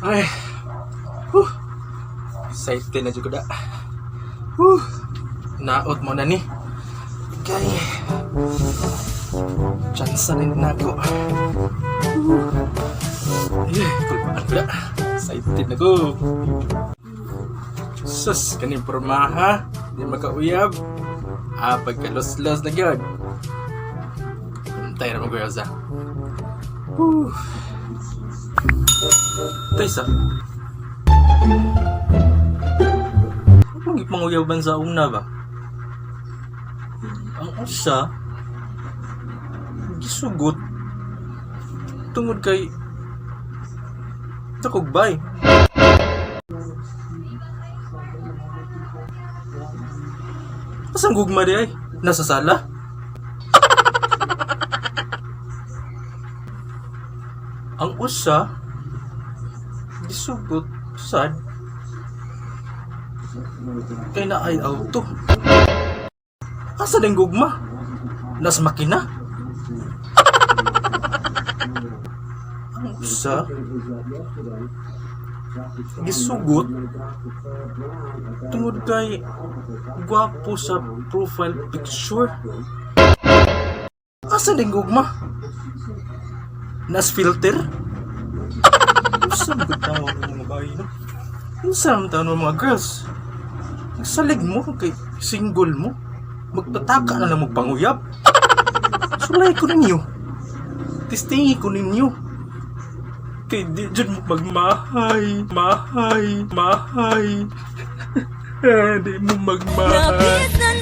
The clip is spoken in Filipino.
Ay, huh, excited na juga da. Huh, naot mo na ni. Kay, chance na ako. Kulpaan ko da. Excited na ko. Sus, kaning pormaha. Di makauyab. Pagkalos-los na gyud. Antay na mag-uyaw sa. Taysa. Ang ipanguyaw sa una ba? Ang usa gisugot tungod kay takugbay. Asang gugma di ay? Nasa sala? Ang usa gisugot sad kay na ay auto. Asa ding gugma? Nas makina? Ang usa gisugot tungod kay gwapo sa profile picture. Asa ding gugma? Nas filter? Saan ba tawag ng mga bayi, no? Saan tawag ng mga girls? Nagsalig mo kay single mo. Magpataka na lang magpanguyab. Sulay ko ninyo. Tistingi ko ninyo. Kay di dyan mo magmahay. Mahay. Di mo magmahay.